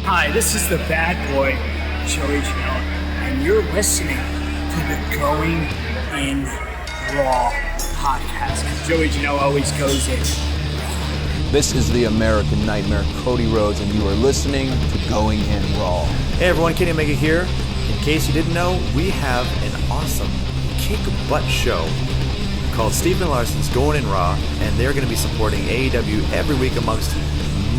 Hi, this is the bad boy, Joey Janela, and you're listening to the Going in Raw podcast. Joey Janela always goes in. This is the American Nightmare, Cody Rhodes, and you are listening to Going in Raw. Hey everyone, Kenny Omega here. In case you didn't know, we have an awesome kick butt show called Stephen Larson's Going in Raw, and they're going to be supporting AEW every week amongst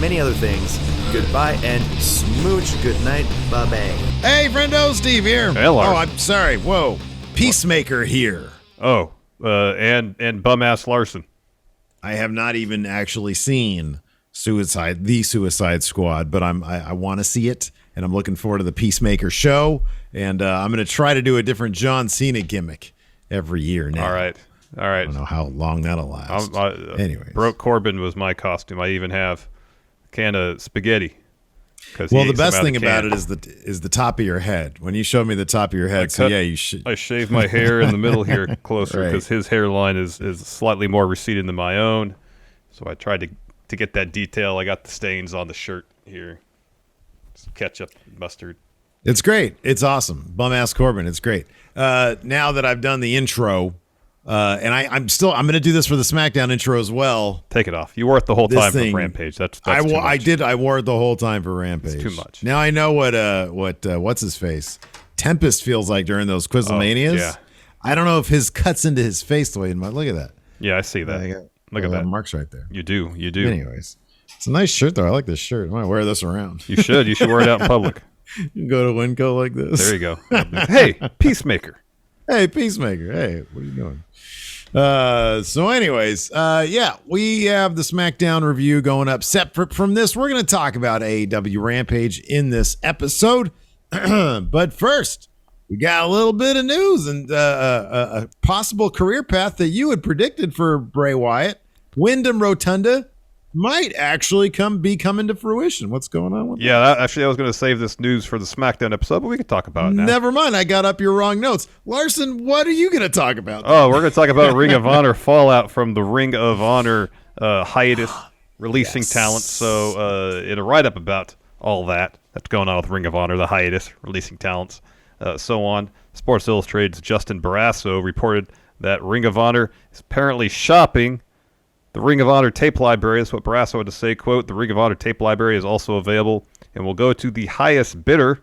many other things. Goodbye and smooch. Good night. Bye-bye. Hey, friendo, Steve here. Hey, Larson. Oh, I'm sorry. Whoa. Peacemaker here. Oh, and bum-ass Larson. I have not even actually seen the Suicide Squad, but I want to see it, and I'm looking forward to the Peacemaker show, and I'm going to try to do a different John Cena gimmick every year now. All right. I don't know how long that'll last. Anyways. Broke Corbin was my costume. I even have a can of spaghetti. Well, the best thing about it is the top of your head. When you showed me the top of your head, you should. I shaved my hair in the middle here closer because his hairline is slightly more receding than my own. So I tried to get that detail. I got the stains on the shirt here. Some ketchup, mustard. It's great. It's awesome. Bum-ass Corbin. It's great. Now that I've done the intro, and I'm going to do this for the SmackDown intro as well. Take it off. You wore it the whole time for Rampage. That's too much. I did. I wore it the whole time for Rampage. It's too much. Now I know what's his face Tempest feels like during those Quizlemanias. Oh, yeah. I don't know if his cuts into his face the way it might. Look at that. Yeah, I see that. Look at that. Marks right there. You do. Anyways, it's a nice shirt though. I like this shirt. I might wear this around. You should. You should wear it out in public. You can go to Winco like this. There you go. Hey, Peacemaker. Hey, Peacemaker. Hey, what are you doing? So anyways, we have the SmackDown review going up. Separate from this, we're going to talk about AEW Rampage in this episode. But first, we got a little bit of news and a possible career path that you had predicted for Bray Wyatt. Wyndham Rotunda might actually be coming to fruition. What's going on with that? Actually, I was going to save this news for the SmackDown episode, but we could talk about it now. Never mind. I got up your wrong notes. Larson, what are you going to talk about? Oh, we're going to talk about Ring of Honor fallout from the Ring of Honor hiatus, releasing talent. So in a write-up about all that's going on with Ring of Honor, the hiatus, releasing talents, so on, Sports Illustrated's Justin Barrasso reported that Ring of Honor is apparently shopping the Ring of Honor tape library. That's what Barrasso had to say. Quote, the Ring of Honor tape library is also available and will go to the highest bidder.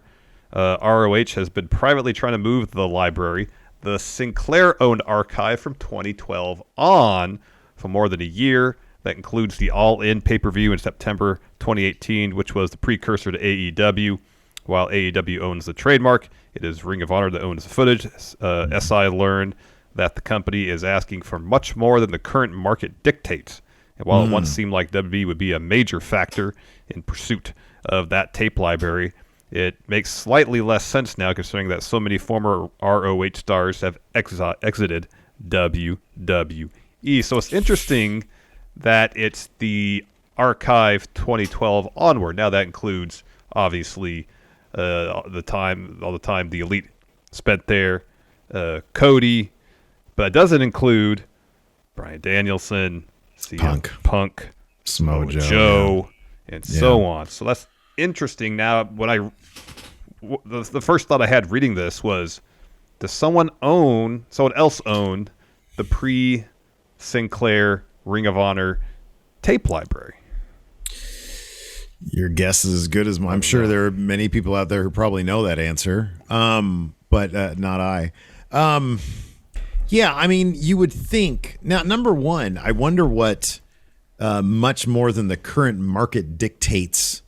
ROH has been privately trying to move the library, the Sinclair-owned archive from 2012 on, for more than a year. That includes the All In pay-per-view in September 2018, which was the precursor to AEW. While AEW owns the trademark, it is Ring of Honor that owns the footage. SI learned that the company is asking for much more than the current market dictates. And while it once seemed like WWE would be a major factor in pursuit of that tape library, it makes slightly less sense now considering that so many former ROH stars have exited WWE. So it's interesting that it's the archive 2012 onward. Now that includes, obviously, all the time the Elite spent there, Cody, but it doesn't include Bryan Danielson, Punk, Samoa Joe, and so on. So that's interesting. Now, when the first thought I had reading this was, does someone else own the pre-Sinclair Ring of Honor tape library? Your guess is as good as mine. I'm sure there are many people out there who probably know that answer, but not I. Yeah, I mean, you would think. Now, number one, I wonder what much more than the current market dictates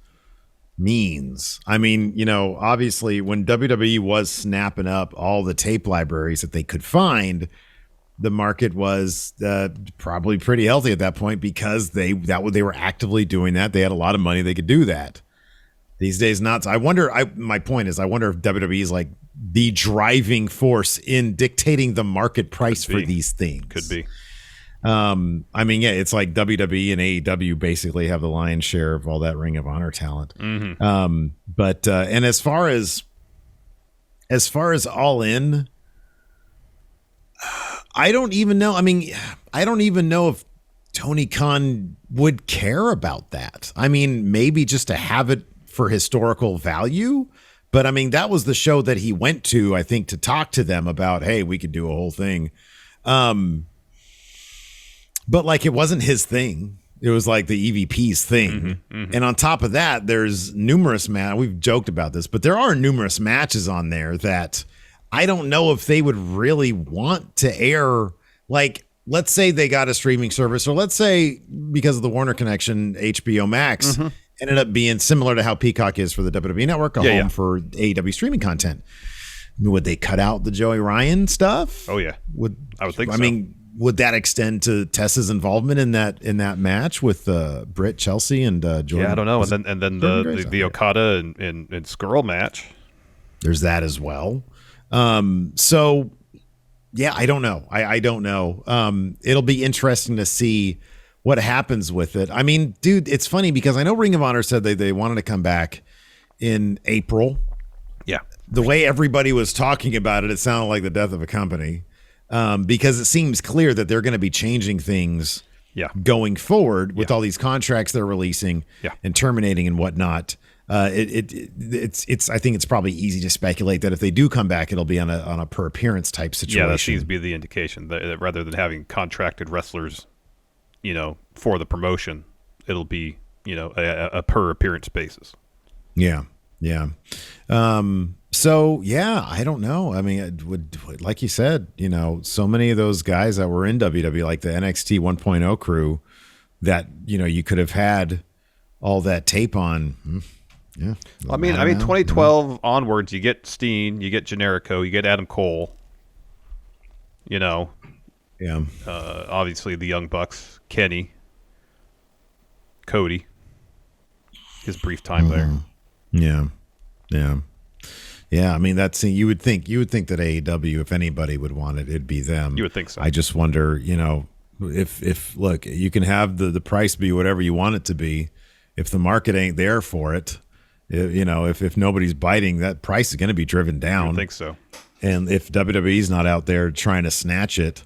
means. I mean, obviously, when WWE was snapping up all the tape libraries that they could find, the market was probably pretty healthy at that point because they were actively doing that. They had a lot of money. They could do that. These days, not. My point is, I wonder if WWE is like the driving force in dictating the market price for these things. Could be. I mean, yeah, it's like WWE and AEW basically have the lion's share of all that Ring of Honor talent. Mm-hmm. But as far as All In, I don't even know. I mean, I don't even know if Tony Khan would care about that. I mean, maybe just to have it for historical value. But I mean, that was the show that he went to, I think, to talk to them about, hey, we could do a whole thing. But like, it wasn't his thing. It was like the EVP's thing. And on top of that, there's numerous we've joked about this, but there are numerous matches on there that I don't know if they would really want to air. Like, let's say they got a streaming service, or let's say because of the Warner connection, HBO Max ended up being similar to how Peacock is for the WWE Network, a home for AEW streaming content. Would they cut out the Joey Ryan stuff? Oh yeah, I would think so. I mean, would that extend to Tessa's involvement in that match with Britt, Chelsea, and Jordan? Yeah, I don't know. And then the Okada and Skrull match. There's that as well. So yeah, I don't know. I don't know. It'll be interesting to see what happens with it. I mean, dude, it's funny because I know Ring of Honor said they wanted to come back in April. Yeah. The way everybody was talking about it, it sounded like the death of a company. Because it seems clear that they're going to be changing things going forward with all these contracts they're releasing and terminating and whatnot. It's I think it's probably easy to speculate that if they do come back, it'll be on a per appearance type situation. Yeah, that seems to be the indication that rather than having contracted wrestlers, for the promotion, it'll be, a per appearance basis. Yeah. Yeah. So yeah, I don't know. I mean, it would, like you said, so many of those guys that were in WWE, like the NXT 1.0 crew that, you could have had all that tape on. Yeah. I mean, 2012 onwards, you get Steen, you get Generico, you get Adam Cole, obviously the Young Bucks, Kenny, Cody, his brief time there. Yeah. Yeah. Yeah. I mean, you would think that AEW, if anybody would want it, it'd be them. You would think so. I just wonder, if look, you can have the price be whatever you want it to be. If the market ain't there for it, if nobody's biting, that price is going to be driven down. I would think so. And if WWE's not out there trying to snatch it,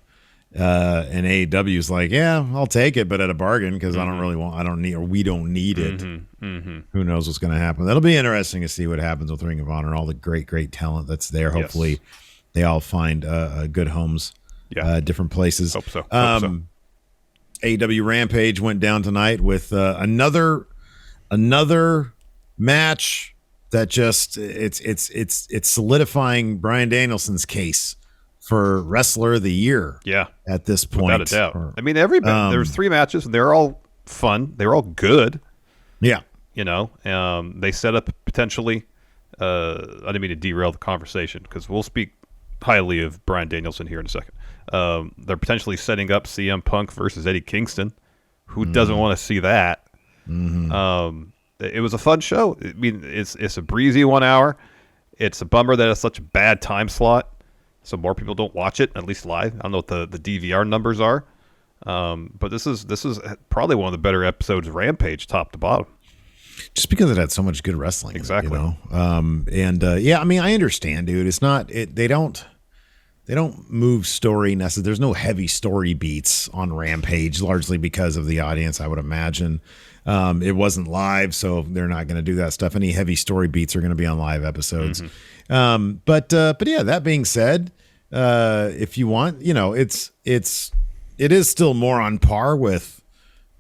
and AEW's like, yeah, I'll take it, but at a bargain, because we don't need it. Who knows what's going to happen? That'll be interesting to see what happens with Ring of Honor, all the great talent that's there. Hopefully they all find good homes, different places. Hope so. AEW Rampage went down tonight with another match that just it's solidifying Bryan Danielson's case for Wrestler of the Year. Yeah, at this point, without a doubt. I mean, there's 3 matches, and they're all fun. They're all good. Yeah, they set up potentially. I didn't mean to derail the conversation because we'll speak highly of Bryan Danielson here in a second. They're potentially setting up CM Punk versus Eddie Kingston. Who doesn't want to see that? It was a fun show. I mean, it's a breezy 1 hour. It's a bummer that it's such a bad time slot, so more people don't watch it, at least live. I don't know what the DVR numbers are, but this is probably one of the better episodes of Rampage, top to bottom. Just because it had so much good wrestling, exactly. I mean, I understand, dude. It's not they don't move story necessarily. There's no heavy story beats on Rampage, largely because of the audience, I would imagine. It wasn't live, so they're not going to do that stuff. Any heavy story beats are going to be on live episodes. But yeah, that being said, if you want, it is still more on par with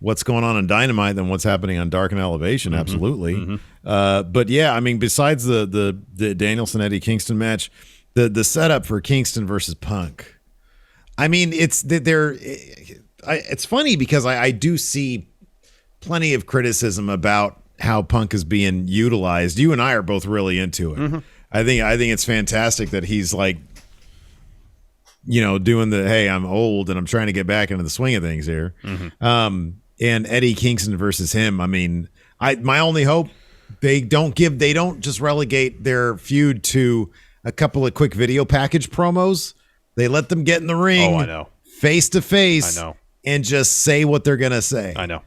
what's going on in Dynamite than what's happening on Dark and Elevation. Absolutely. But yeah, I mean, besides the Danielson Eddie Kingston match, the setup for Kingston versus Punk, I mean, it's funny because I do see plenty of criticism about how Punk is being utilized. You and I are both really into it. I think it's fantastic that he's like, doing the, hey, I'm old and I'm trying to get back into the swing of things here. And Eddie Kingston versus him. I mean, my only hope, they don't just relegate their feud to a couple of quick video package promos. They let them get in the ring. Oh, I know. Face to face. I know. And just say what they're going to say. I know.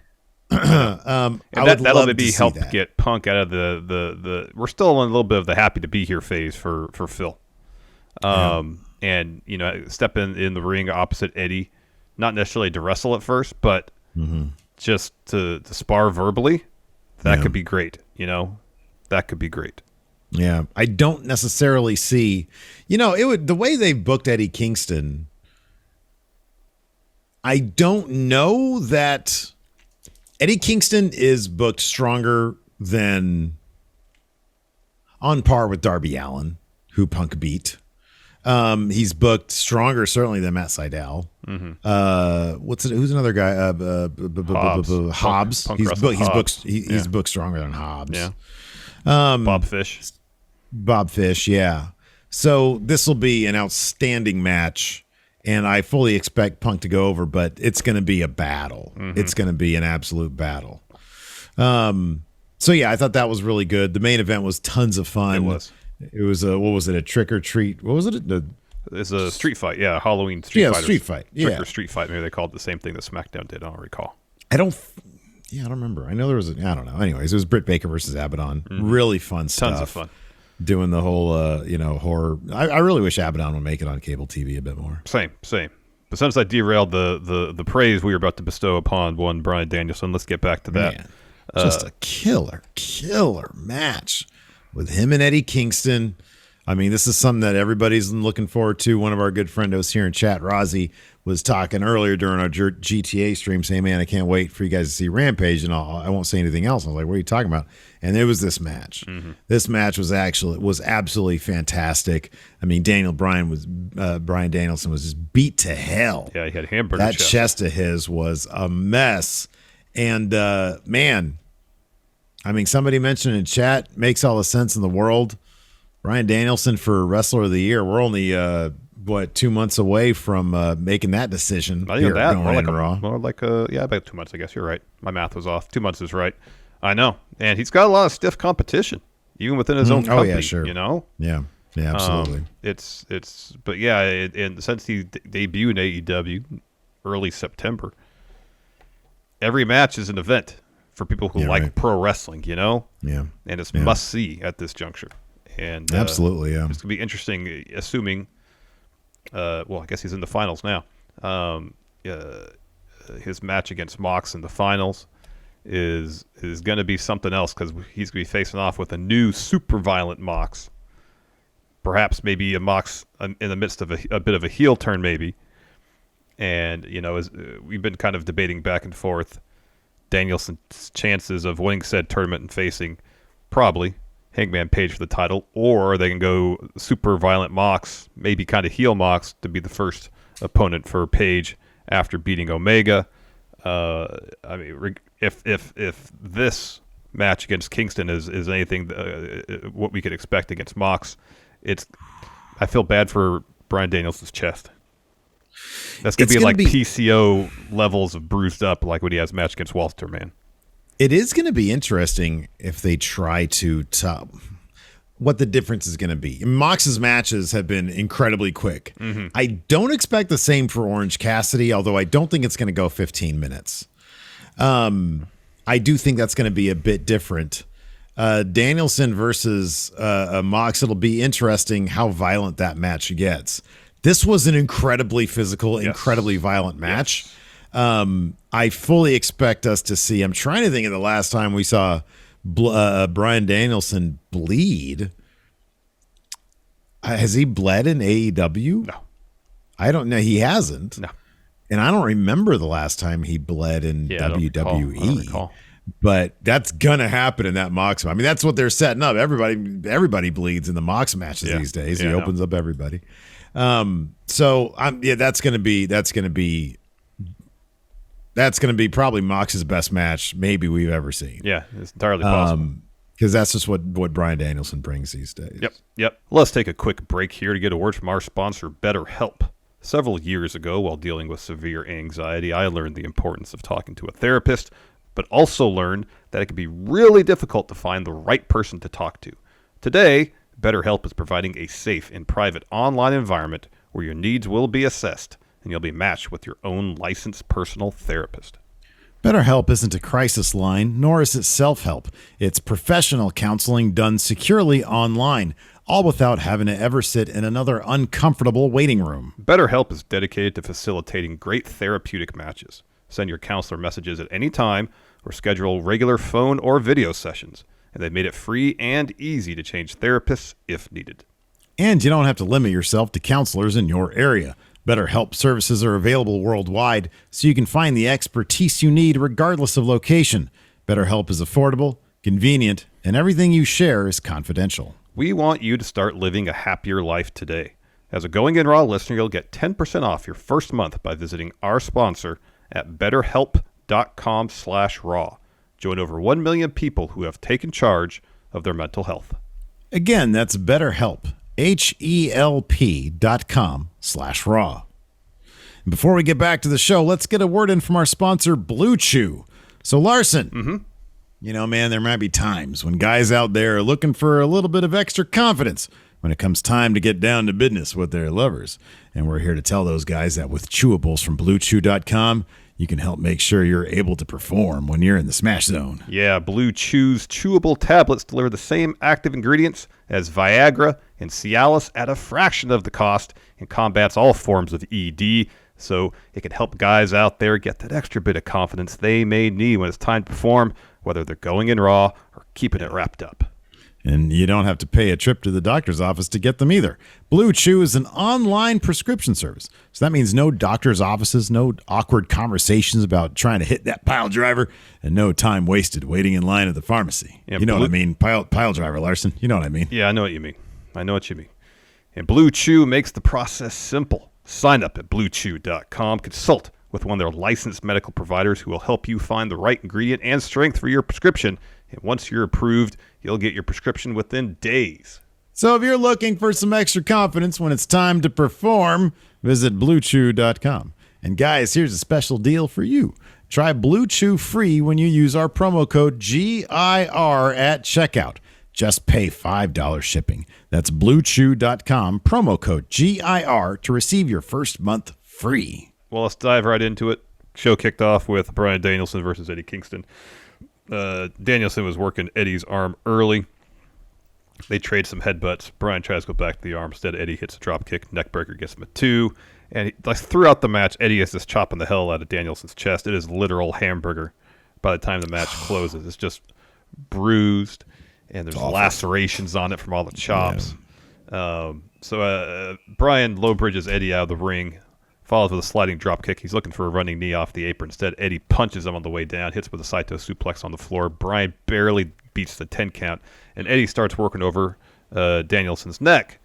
That'll maybe help get Punk out of the we're still in a little bit of the happy to be here phase for Phil. And step in the ring opposite Eddie, not necessarily to wrestle at first, but just to spar verbally, that could be great. That could be great. Yeah, I don't necessarily see, the way they've booked Eddie Kingston. I don't know that Eddie Kingston is booked stronger than on par with Darby Allin, who Punk beat. He's booked stronger, certainly, than Matt Sydal. Who's another guy? Hobbs. He's booked stronger than Hobbs. Yeah. Bob Fish. Yeah. So this will be an outstanding match, and I fully expect Punk to go over, but it's going to be a battle. It's going to be an absolute battle. So yeah, I thought that was really good. The main event was tons of fun. It was what was it? A trick or treat? What was it? It's a street fight. Yeah, Halloween street fight. Street fight. Trick or street fight. Maybe they called it the same thing that SmackDown did. I don't recall. I don't remember. I know there was I don't know. Anyways, it was Britt Baker versus Abadon. Really fun stuff. Tons of fun. Doing the whole, horror. I really wish Abadon would make it on cable TV a bit more. Same. But since I derailed the praise we were about to bestow upon one Bryan Danielson, let's get back to that. Man, just a killer match with him and Eddie Kingston. I mean, this is something that everybody's looking forward to. One of our good friendos here in chat, Rozzy, was talking earlier during our GTA stream saying, man, I can't wait for you guys to see Rampage, and I won't say anything else. I was like, what are you talking about? And it was this match. This match was absolutely fantastic. I mean, Bryan Danielson was just beat to hell. Yeah, he had hamburger That chest of his was a mess. And, man, I mean, somebody mentioned in chat, makes all the sense in the world. Bryan Danielson for Wrestler of the Year. We're only 2 months away from making that decision. I think that more like about 2 months. I guess you're right. My math was off. 2 months is right. I know, and he's got a lot of stiff competition, even within his own company. Oh yeah, sure. Yeah, absolutely. But yeah, and since he debuted in AEW early September, every match is an event for people who like pro wrestling. Yeah, and it's must see at this juncture. And absolutely, yeah, it's gonna be interesting. Assuming, I guess he's in the finals now. His match against Mox in the finals is going to be something else because he's going to be facing off with a new super violent Mox. Perhaps maybe a Mox in the midst of a bit of a heel turn, maybe. And we've been kind of debating back and forth Danielson's chances of winning said tournament and facing probably Hangman Page for the title, or they can go super violent Mox, maybe kind of heel Mox to be the first opponent for Page after beating Omega. I mean, if this match against Kingston is anything what we could expect against Mox, I feel bad for Bryan Danielson's chest. That's gonna be PCO levels of bruised up, like when he has a match against Walter, man. It is going to be interesting if they try to what the difference is going to be. Mox's matches have been incredibly quick. I don't expect the same for Orange Cassidy, although I don't think it's going to go 15 minutes. I do think that's going to be a bit different. Danielson versus Mox, it'll be interesting how violent that match gets. This was an incredibly physical, incredibly violent match. I fully expect us to see. I'm trying to think of the last time we saw Bryan Danielson bleed. Has he bled in AEW? No. I don't know. He hasn't. No. And I don't remember the last time he bled in WWE. I don't recall. But that's gonna happen in that Mox. I mean, that's what they're setting up. Everybody bleeds in the Mox matches these days. He opens up everybody. That's gonna be probably Mox's best match maybe we've ever seen. Yeah, it's entirely possible. Because that's just what Bryan Danielson brings these days. Yep. Let's take a quick break here to get a word from our sponsor, BetterHelp. Several years ago, while dealing with severe anxiety, I learned the importance of talking to a therapist, but also learned that it can be really difficult to find the right person to talk to. Today, BetterHelp is providing a safe and private online environment where your needs will be assessed and you'll be matched with your own licensed personal therapist. BetterHelp isn't a crisis line, nor is it self-help. It's professional counseling done securely online, all without having to ever sit in another uncomfortable waiting room. BetterHelp is dedicated to facilitating great therapeutic matches. Send your counselor messages at any time or schedule regular phone or video sessions. and they've made it free and easy to change therapists if needed. And you don't have to limit yourself to counselors in your area. BetterHelp services are available worldwide, so you can find the expertise you need regardless of location. BetterHelp is affordable, convenient, and everything you share is confidential. We want you to start living a happier life today. As a Going In Raw listener, you'll get 10% off your first month by visiting our sponsor at betterhelp.com/raw. Join over 1 million people who have taken charge of their mental health. Again, that's BetterHelp, HELP.com/raw. And before we get back to the show, let's get a word in from our sponsor, Blue Chew. So, Larson, you know, man, there might be times when guys out there are looking for a little bit of extra confidence when it comes time to get down to business with their lovers. And we're here to tell those guys that with chewables from BlueChew.com, you can help make sure you're able to perform when you're in the smash zone. Yeah, Blue Chew's chewable tablets deliver the same active ingredients as Viagra and Cialis at a fraction of the cost and combats all forms of ED. So it can help guys out there get that extra bit of confidence they may need when it's time to perform, whether they're going in raw or keeping it wrapped up. And you don't have to pay a trip to the doctor's office to get them either. Blue Chew is an online prescription service. So that means no doctor's offices, no awkward conversations about trying to hit that pile driver, and no time wasted waiting in line at the pharmacy. Yeah, you know what I mean? Pile driver, Larson. You know what I mean? Yeah, I know what you mean. And Blue Chew makes the process simple. Sign up at BlueChew.com. Consult with one of their licensed medical providers who will help you find the right ingredient and strength for your prescription. And once you're approved, you'll get your prescription within days. So if you're looking for some extra confidence when it's time to perform, visit BlueChew.com. And guys, here's a special deal for you. Try Blue Chew free when you use our promo code GIR at checkout. Just pay $5 shipping. That's BlueChew.com, promo code GIR to receive your first month free. Well, let's dive right into it. Show kicked off with Bryan Danielson versus Eddie Kingston. Danielson was working Eddie's arm early. They trade some headbutts. Bryan tries to go back to the arm. Instead, Eddie hits a drop kick. Neckbreaker gets him a 2. And throughout the match, Eddie is just chopping the hell out of Danielson's chest. It is literal hamburger by the time the match closes. It's just bruised, and there's lacerations on it from all the chops. Yeah. So Bryan low bridges Eddie out of the ring, follows with a sliding drop kick. He's looking for a running knee off the apron. Instead, Eddie punches him on the way down, hits with a Saito suplex on the floor. Bryan barely beats the 10 count, and Eddie starts working over Danielson's neck.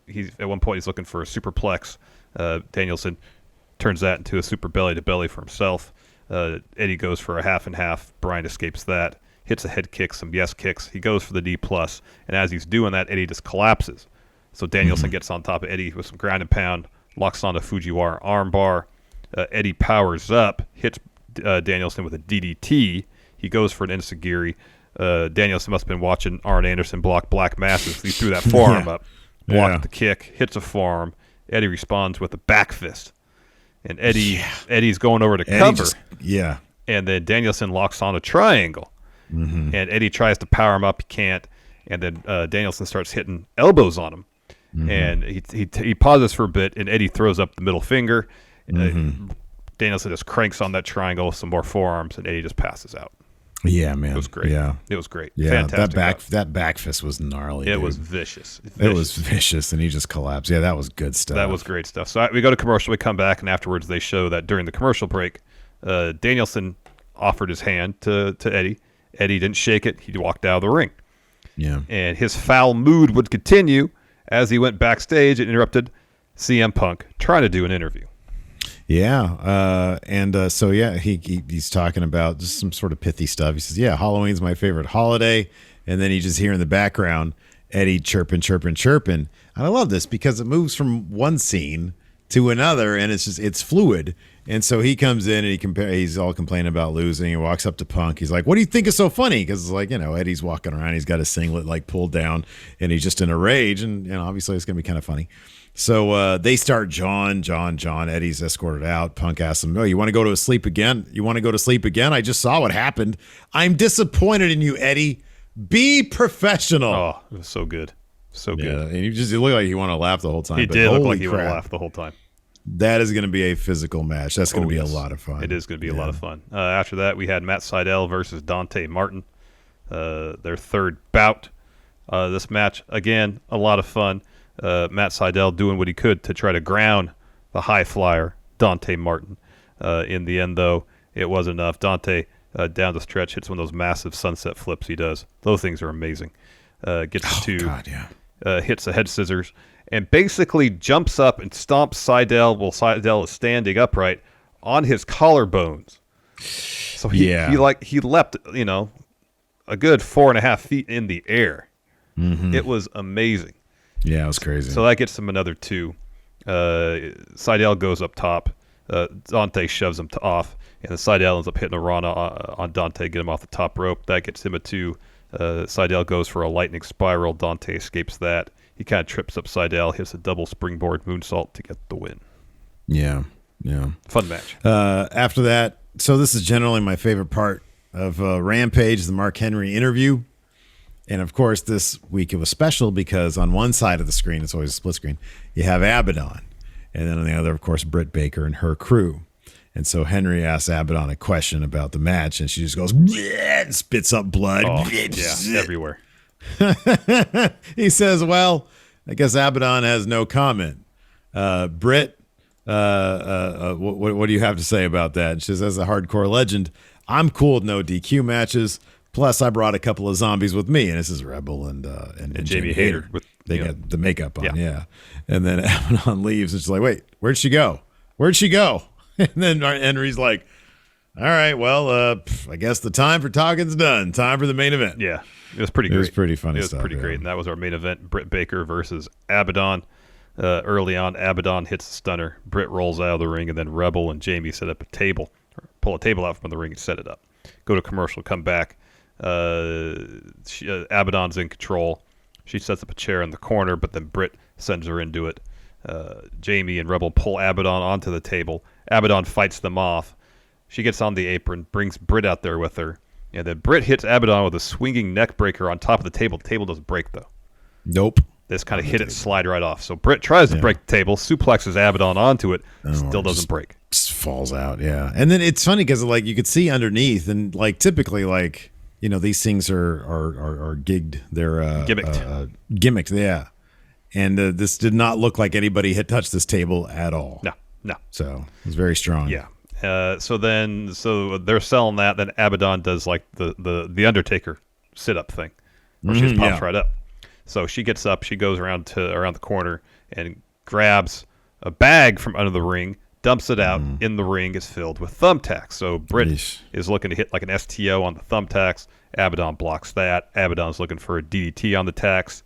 He's at one point he's looking for a superplex. Danielson turns that into a super belly to belly for himself. Eddie goes for a half and half. Bryan escapes that, hits a head kick, some yes kicks. He goes for the D plus, and as he's doing that, Eddie just collapses. So Danielson gets on top of Eddie with some ground and pound, locks on a Fujiwara armbar. Eddie powers up, hits Danielson with a DDT. He goes for an enziguri. Danielson must have been watching Arn Anderson block Black Masses. He threw that forearm up, blocked the kick, hits a forearm. Eddie responds with a back fist. And Eddie's going over to cover. And then Danielson locks on a triangle. And Eddie tries to power him up. He can't. And then Danielson starts hitting elbows on him. And he pauses for a bit, and Eddie throws up the middle finger. Danielson just cranks on that triangle, some more forearms, and Eddie just passes out. Yeah, man. It was great. Yeah. It was great. Yeah, Fantastic. that back fist was gnarly. It dude. was vicious. It was vicious, and he just collapsed. Yeah, that was good stuff. That was great stuff. So we go to commercial. We come back, and afterwards they show that during the commercial break, Danielson offered his hand to Eddie. Eddie didn't shake it. He walked out of the ring. Yeah. And his foul mood would continue as he went backstage and interrupted CM Punk trying to do an interview. Yeah. So he's talking about just some sort of pithy stuff. He says, yeah, Halloween's my favorite holiday. And then you just hear in the background, Eddie chirping. And I love this because it moves from one scene to another, and it's fluid. And so he comes in and he's all complaining about losing. He walks up to Punk. He's like, what do you think is so funny? Because it's like, Eddie's walking around. He's got his singlet like pulled down, and he's just in a rage. And obviously it's going to be kind of funny. So they start John. Eddie's escorted out. Punk asks him, oh, you want to go to sleep again? I just saw what happened. I'm disappointed in you, Eddie. Be professional. Oh, it was so good. So good. Yeah, and he looked like he wanted to laugh the whole time. He did look like he wanted to laugh the whole time. That is going to be a physical match. That's going to be a lot of fun. It is going to be a lot of fun. After that, we had Matt Sydal versus Dante Martin. their third bout. This match, again, a lot of fun. Matt Sydal doing what he could to try to ground the high flyer, Dante Martin. In the end, though, it wasn't enough. Dante, down the stretch, hits one of those massive sunset flips he does. Those things are amazing. Gets hits the head scissors, and basically jumps up and stomps Sydal while Sydal is standing upright on his collarbones. So he leapt, a good 4.5 feet in the air. Mm-hmm. It was amazing. Yeah, it was crazy. So that gets him another 2. Sydal goes up top. Dante shoves him off, and then Sydal ends up hitting a Rana on Dante, get him off the top rope. That gets him a 2. Sydal goes for a lightning spiral. Dante escapes that. He kind of trips up Sydal, hits a double springboard moonsault to get the win. Yeah. Fun match. After that, so this is generally my favorite part of Rampage, the Mark Henry interview. And, of course, this week it was special because on one side of the screen, it's always a split screen, you have Abadon. And then on the other, of course, Britt Baker and her crew. And so Henry asks Abadon a question about the match, and she just goes, and spits up blood. Everywhere. He says, well, I guess Abadon has no comment. Britt, what do you have to say about that? And she says, as a hardcore legend, I'm cool with no DQ matches. Plus, I brought a couple of zombies with me, and this is Rebel and Jamie Hayter. They got the makeup on, yeah. And then Abadon leaves, and she's like, wait, where'd she go? And then Henry's like, all right, well, I guess the time for talking's done. Time for the main event. Yeah, it was pretty great. It was pretty funny stuff. It was pretty great, and that was our main event, Britt Baker versus Abadon. Early on, Abadon hits the stunner. Britt rolls out of the ring, and then Rebel and Jamie set up a table, or pull a table out from the ring and set it up. Go to commercial, come back. Abadon's in control. She sets up a chair in the corner, but then Britt sends her into it. Jamie and Rebel pull Abadon onto the table. Abadon fights them off. She gets on the apron, brings Britt out there with her, and then Britt hits Abadon with a swinging neck breaker on top of the table. The table doesn't break, though. Nope. They just kind of hit it, slide right off. So Britt tries to break the table, suplexes Abadon onto it, still doesn't break. Just falls out, yeah. And then it's funny because you could see underneath, and typically these things are gigged. They're gimmicked, yeah. And this did not look like anybody had touched this table at all. No. So it was very strong. Yeah. So they're selling that. Then Abadon does like the Undertaker sit up thing, where she just pops right up. So she gets up. She goes around the corner and grabs a bag from under the ring, dumps it out. In the ring is filled with thumbtacks. So Britt is looking to hit like an STO on the thumbtacks. Abadon blocks that. Abadon's looking for a DDT on the tacks.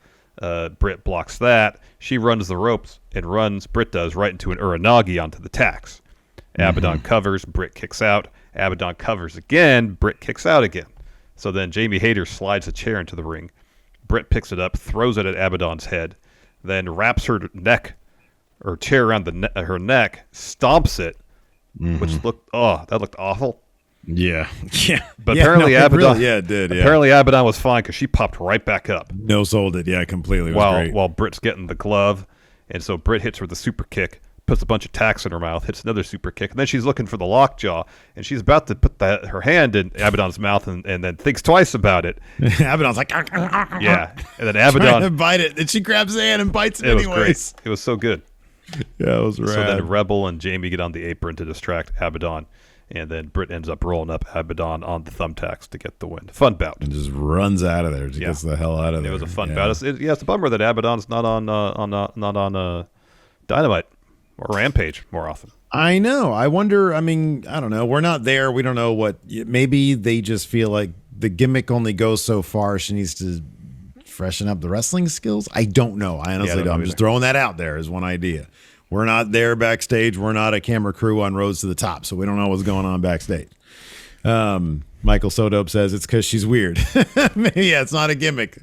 Britt blocks that. She runs the ropes and Britt does, right into an Uranagi onto the tacks. Abadon covers. Britt kicks out. Abadon covers again. Britt kicks out again. So then Jamie Hayter slides a chair into the ring. Britt picks it up, throws it at Abadon's head, then wraps her chair around her neck, stomps it, which looked awful. Yeah. But apparently Abadon, it did. Yeah. Apparently Abadon was fine because she popped right back up. No sold it. Yeah, completely. It was great. While Britt's getting the glove, and so Britt hits her with a super kick, puts a bunch of tacks in her mouth, hits another super kick, and then she's looking for the lockjaw, and she's about to put her hand in Abadon's mouth, and then thinks twice about it. Abadon's like, yeah, and then Abadon trying to bite it, and she grabs the hand and bites it anyways. Was great. It was so good. Yeah, it was rad. So then Rebel and Jamie get on the apron to distract Abadon, and then Britt ends up rolling up Abadon on the thumbtacks to get the win. Fun bout. And just runs out of there. Just gets the hell out of there. It was a fun bout. It's a bummer that Abadon's not on Dynamite or Rampage more often. I know. I wonder. I mean, I don't know. We're not there. We don't know what. Maybe they just feel like the gimmick only goes so far. She needs to freshen up the wrestling skills. I don't know. I honestly don't. I'm just throwing that out there as one idea. We're not there backstage. We're not a camera crew on Roads to the Top, so we don't know what's going on backstage. Michael Sodope says it's because she's weird. Maybe, it's not a gimmick.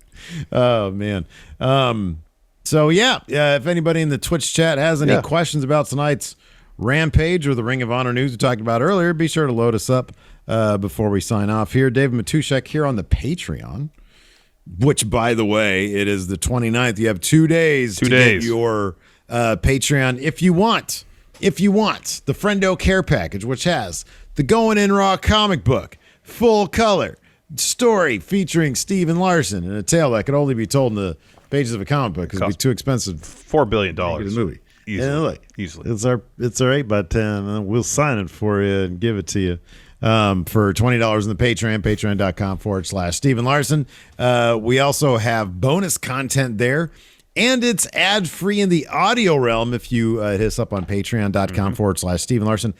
Oh, man. So, if anybody in the Twitch chat has any questions about tonight's Rampage or the Ring of Honor news we talked about earlier, be sure to load us up before we sign off here. David Matuszek here on the Patreon, which, by the way, it is the 29th. You have 2 days to get your Patreon if you want. The Friendo Care Package, which has the Going In Raw comic book, full color, story featuring Steven Larson in a tale that could only be told in the pages of a comic book because it'd be too expensive. $4 billion. To make it a movie. Easily. And look, Easily. It's our 8x10. And we'll sign it for you and give it to you for $20 in the Patreon, patreon.com/Steven Larson. We also have bonus content there. And it's ad-free in the audio realm if you hit us up on patreon.com/Steven Larson.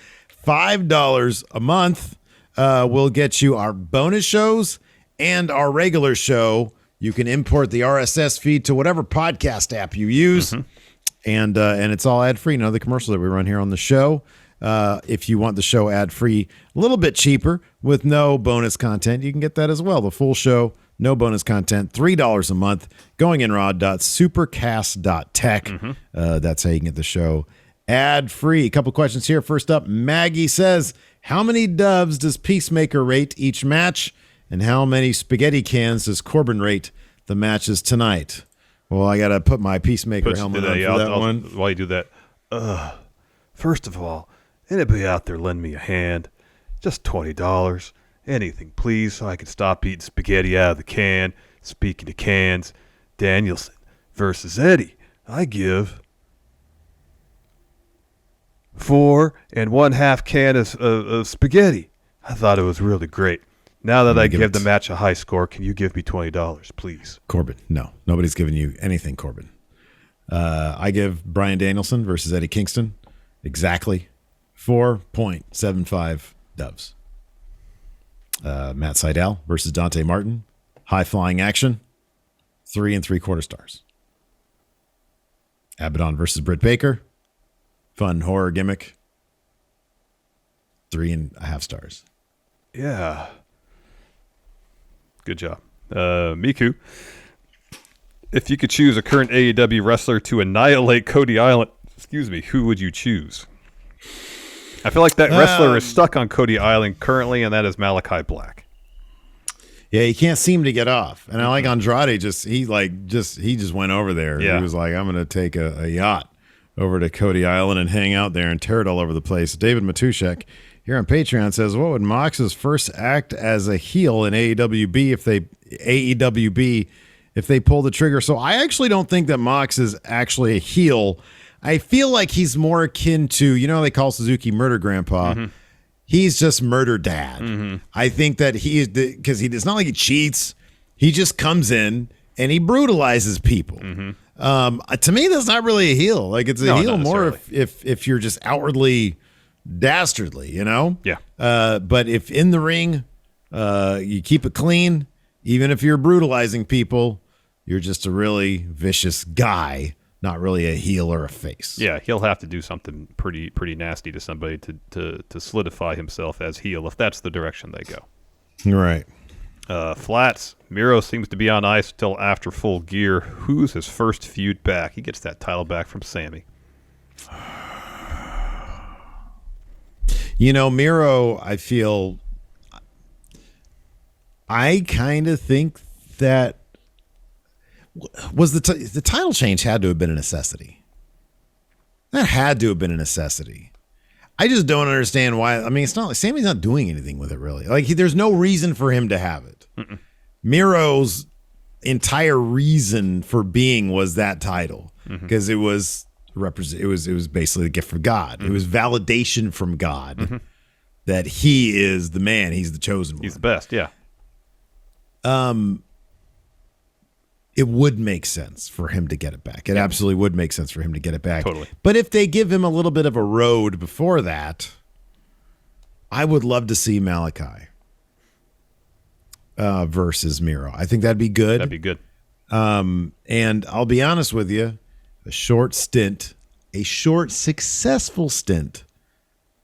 $5 a month will get you our bonus shows and our regular show. You can import the RSS feed to whatever podcast app you use. And it's all ad-free. None of the commercials that we run here on the show. If you want the show ad-free, a little bit cheaper with no bonus content, you can get that as well. The full show, no bonus content, $3 a month. Goinginraw.supercast.tech. That's how you can get the show ad-free. A couple questions here. First up, Maggie says, how many doves does Peacemaker rate each match? And how many spaghetti cans does Corbin rate the matches tonight? Well, I got to put my Peacemaker helmet on for that one. While you do that, first of all, anybody out there lend me a hand? Just $20. Anything, please, so I can stop eating spaghetti out of the can. Speaking of cans, Danielson versus Eddie. I give 4 1/2 cans of spaghetti. I thought it was really great. Now that I give the match a high score, can you give me $20, please? Corbin, no. Nobody's giving you anything, Corbin. I give Bryan Danielson versus Eddie Kingston exactly 4.75 doves. Matt Sydal versus Dante Martin, high-flying action, 3 3/4 stars. Abadon versus Britt Baker, fun horror gimmick, 3.5 stars. Yeah. Good job. Miku, if you could choose a current AEW wrestler to annihilate Cody Island, who would you choose? I feel like that wrestler is stuck on Cody Island currently, and that is Malachi Black. Yeah, he can't seem to get off. And I like Andrade, he just went over there. Yeah. He was like, I'm going to take a yacht over to Cody Island and hang out there and tear it all over the place. David Matushek here on Patreon says, what would Mox's first act as a heel in AEWB if they pull the trigger? So I actually don't think that Mox is actually a heel. I feel like he's more akin to, they call Suzuki Murder Grandpa. He's just Murder Dad. I think that because it's not like he cheats. He just comes in and he brutalizes people. To me, that's not really a heel. Like it's a heel more if you're just outwardly dastardly, Yeah. But if in the ring, you keep it clean, even if you're brutalizing people, you're just a really vicious guy, not really a heel or a face. Yeah, he'll have to do something pretty nasty to somebody to solidify himself as heel if that's the direction they go. Right. Flats, Miro seems to be on ice till after Full Gear. Who's his first feud back? He gets that title back from Sammy. Miro, I kind of think that was the title change had to have been a necessity. That had to have been a necessity. I just don't understand why. I mean, it's not like Sammy's not doing anything with it really. Like there's no reason for him to have it. Miro's entire reason for being was that title because it was basically a gift from God. It was validation from God that he is the man. He's the chosen one. He's the best. Yeah. It would make sense for him to get it back. It absolutely would make sense for him to get it back. Totally. But if they give him a little bit of a road before that, I would love to see Malachi versus Miro. I think that'd be good. That'd be good. And I'll be honest with you, a short, successful stint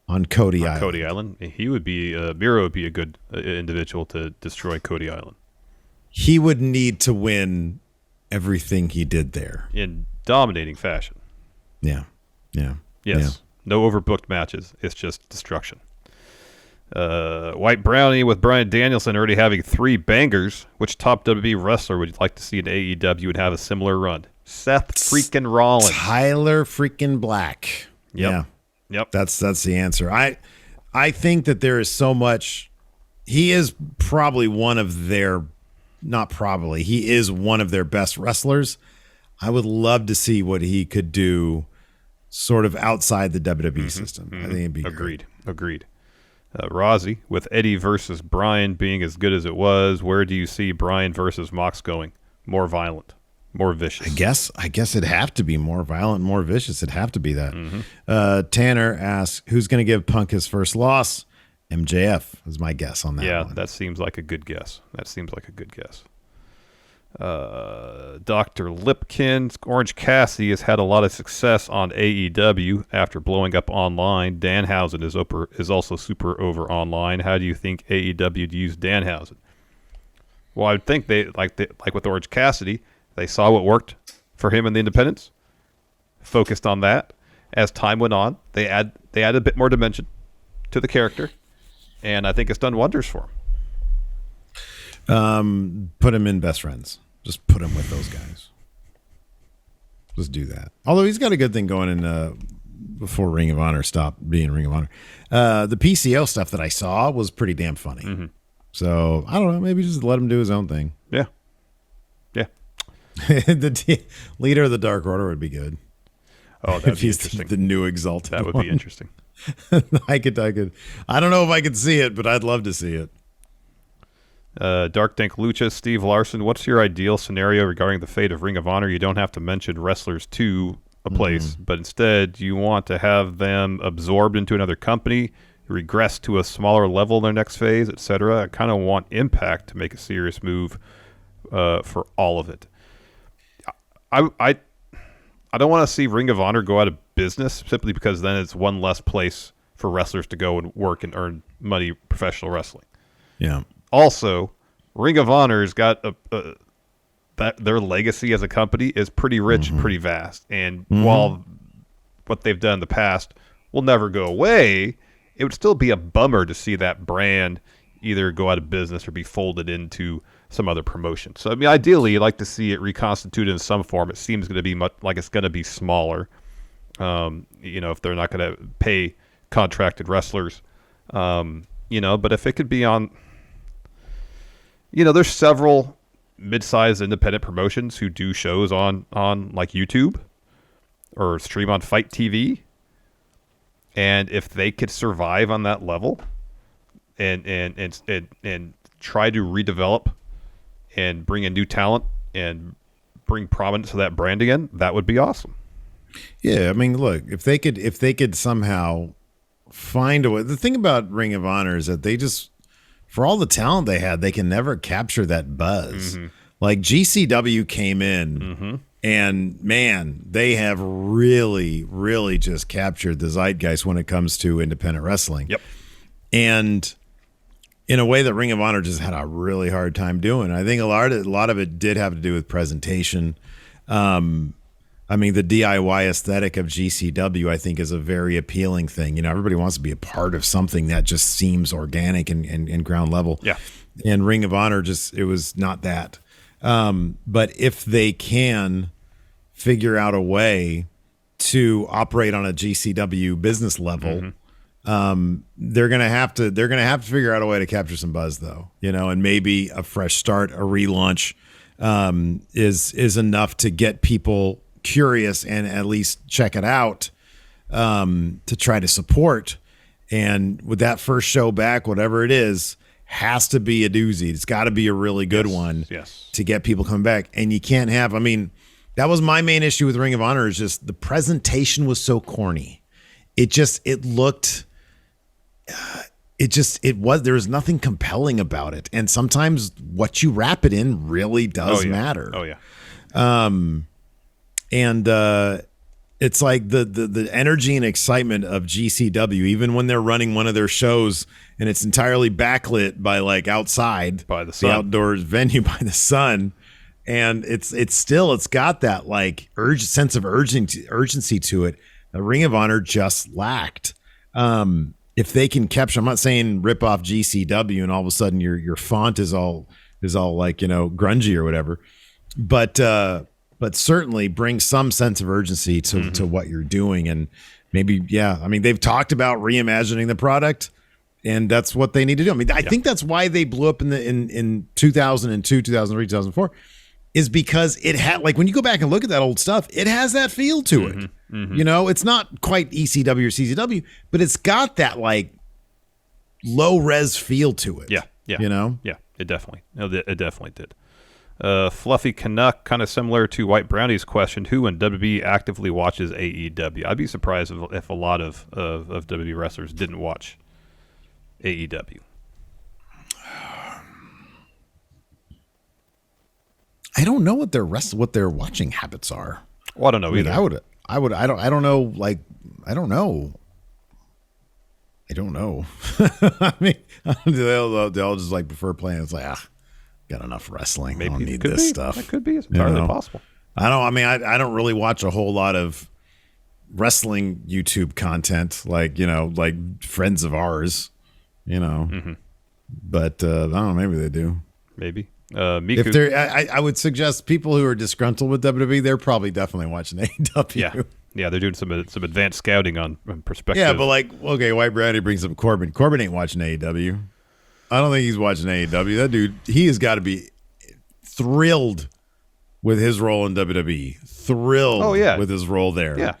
on Cody Island. Cody Island. Miro would be a good individual to destroy Cody Island. He would need to win everything he did there in dominating fashion. Yeah. Yes. Yeah. No overbooked matches. It's just destruction. White Brownie with Bryan Danielson already having 3 bangers. Which top WWE wrestler would you like to see in AEW and have a similar run? Seth freaking Rollins. Tyler freaking Black. Yep. Yeah. Yep. That's the answer. I think that there is so much he is probably one of their, not probably, he is one of their best wrestlers. I would love to see what he could do sort of outside the WWE system. I think it'd be Agreed. Rozzy, with Eddie versus Bryan being as good as it was, where do you see Bryan versus Mox going? More violent, more vicious? I guess it'd have to be more violent, more vicious. It'd have to be that. Tanner asks, who's going to give Punk his first loss? MJF is my guess on that. Yeah, one. that seems like a good guess. Dr. Lipkin, Orange Cassidy has had a lot of success on AEW after blowing up online. Danhausen is also super over online. How do you think AEW would use Danhausen? Well, I would think they like with Orange Cassidy, they saw what worked for him in the independents, focused on that. As time went on, they add a bit more dimension to the character, and I think it's done wonders for him. Put him in Best Friends. Just put him with those guys. Just do that. Although he's got a good thing going in before Ring of Honor stopped being Ring of Honor. The PCO stuff that I saw was pretty damn funny. So I don't know. Maybe just let him do his own thing. Yeah. The leader of the Dark Order would be good. Oh, that'd be he's interesting. The new Exalted. That would one. be interesting. I could. I don't know if I could see it, but I'd love to see it. Dark Dank Lucha, Steve Larson, what's your ideal scenario regarding the fate of Ring of Honor? You don't have to mention wrestlers to a place, but instead you want to have them absorbed into another company, regress to a smaller level in their next phase, etc. I kind of want Impact to make a serious move for all of it. I don't want to see Ring of Honor go out of business simply because then it's one less place for wrestlers to go and work and earn money professional wrestling. Yeah. Also, Ring of Honor's got that their legacy as a company is pretty rich and pretty vast. And while what they've done in the past will never go away, it would still be a bummer to see that brand either go out of business or be folded into some other promotion. So, I mean, ideally, you'd like to see it reconstituted in some form. It seems going to be much like it's going to be smaller. If they're not going to pay contracted wrestlers, but if it could be on. There's several mid-sized independent promotions who do shows on like YouTube or stream on Fight TV. And if they could survive on that level and try to redevelop and bring in new talent and bring prominence to that brand again, that would be awesome. Yeah, I mean, look, if they could somehow find a way. The thing about Ring of Honor is that they just, for all the talent they had, they can never capture that buzz. Like GCW came in and man, they have really, really just captured the zeitgeist when it comes to independent wrestling. Yep. And in a way that Ring of Honor just had a really hard time doing. I think a lot of it did have to do with presentation. I mean, the DIY aesthetic of GCW, I think, is a very appealing thing. Everybody wants to be a part of something that just seems organic and ground level. Yeah. And Ring of Honor it was not that. But if they can figure out a way to operate on a GCW business level, they're gonna have to figure out a way to capture some buzz, though. And maybe a fresh start, a relaunch, is enough to get people curious and at least check it out, to try to support. And with that first show back, whatever it is, has to be a doozy. It's got to be a really good one to get people coming back. And you can't have, that was my main issue with Ring of Honor, is just the presentation was so corny. There was nothing compelling about it. And sometimes what you wrap it in really does matter. Oh yeah. And it's like the energy and excitement of GCW, even when they're running one of their shows and it's entirely backlit by like outside by the sun, the outdoors venue by the sun, and it's got that like sense of urgency to it. The Ring of Honor just lacked. If they can capture, I'm not saying rip off GCW and all of a sudden your font is all like grungy or whatever, but certainly bring some sense of urgency to what you're doing. And maybe, they've talked about reimagining the product, And that's what they need to do. I mean, I think that's why they blew up in 2002, 2003, 2004, is because it had, like, when you go back and look at that old stuff, it has that feel to it. You know, it's not quite ECW or CCW, but it's got that, like, low res feel to it. Yeah. You know? Yeah, it definitely did. Fluffy Canuck, kind of similar to White Brownie's question, who in WWE actively watches AEW? I'd be surprised if a lot of WWE wrestlers didn't watch AEW. I don't know what their watching habits are. Well, I don't know either. I don't know. Like, I don't know. I mean, they'll just like prefer playing. It's like, got enough wrestling. Maybe I don't need this stuff. That could be. It's entirely possible. I don't really watch a whole lot of wrestling YouTube content, like, you know, like friends of ours, you know. But I don't know. Maybe they do. Maybe. Miku, If they're, I would suggest people who are disgruntled with WWE, they're probably definitely watching AEW. Yeah, they're doing some advanced scouting on perspective. Yeah, but like, okay, White Brownie brings up Corbin. Corbin ain't watching AEW. I don't think he's watching AEW. That dude, he has got to be thrilled with his role in WWE. Thrilled with his role there. Yeah.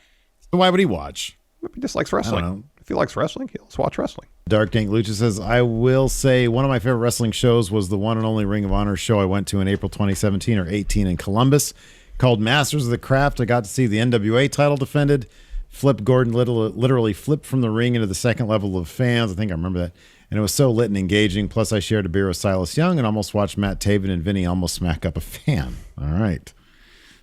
So why would he watch? He just likes wrestling. If he likes wrestling, he'll just watch wrestling. Dark Dank Lucha says, I will say one of my favorite wrestling shows was the one and only Ring of Honor show I went to in April 2017 or 18 in Columbus, called Masters of the Craft. I got to see the NWA title defended. Flip Gordon literally flipped from the ring into the second level of fans. I think I remember that. And it was so lit and engaging. Plus, I shared a beer with Silas Young and almost watched Matt Taven and Vinny almost smack up a fan. All right.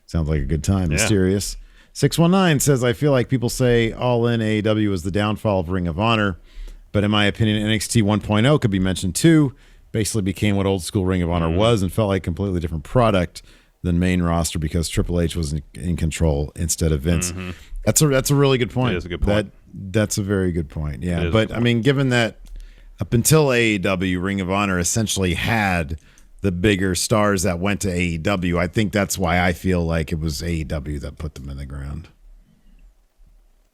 Sounds like a good time. Yeah. Mysterious. 619 says, I feel like people say All In AEW is the downfall of Ring of Honor. But in my opinion, NXT 1.0 could be mentioned too. Basically became what old school Ring of Honor was and felt like a completely different product than main roster because Triple H was in control instead of Vince. That's a really good point. It is a good point. That's a very good point. Yeah. But I mean, given that up until AEW, Ring of Honor essentially had the bigger stars that went to AEW, I think that's why I feel like it was AEW that put them in the ground.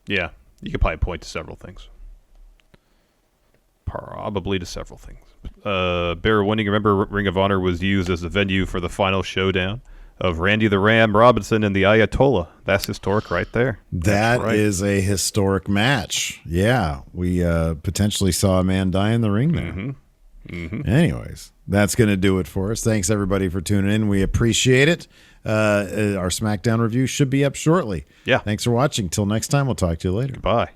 Yeah. You could probably point to several things. Probably to several things. Bear Winning, remember Ring of Honor was used as the venue for the final showdown of Randy the Ram Robinson and the Ayatollah. That's historic right there. That is a historic match. Yeah. We potentially saw a man die in the ring there. Anyways, that's going to do it for us. Thanks, everybody, for tuning in. We appreciate it. Our SmackDown review should be up shortly. Yeah. Thanks for watching. Till next time, we'll talk to you later. Bye.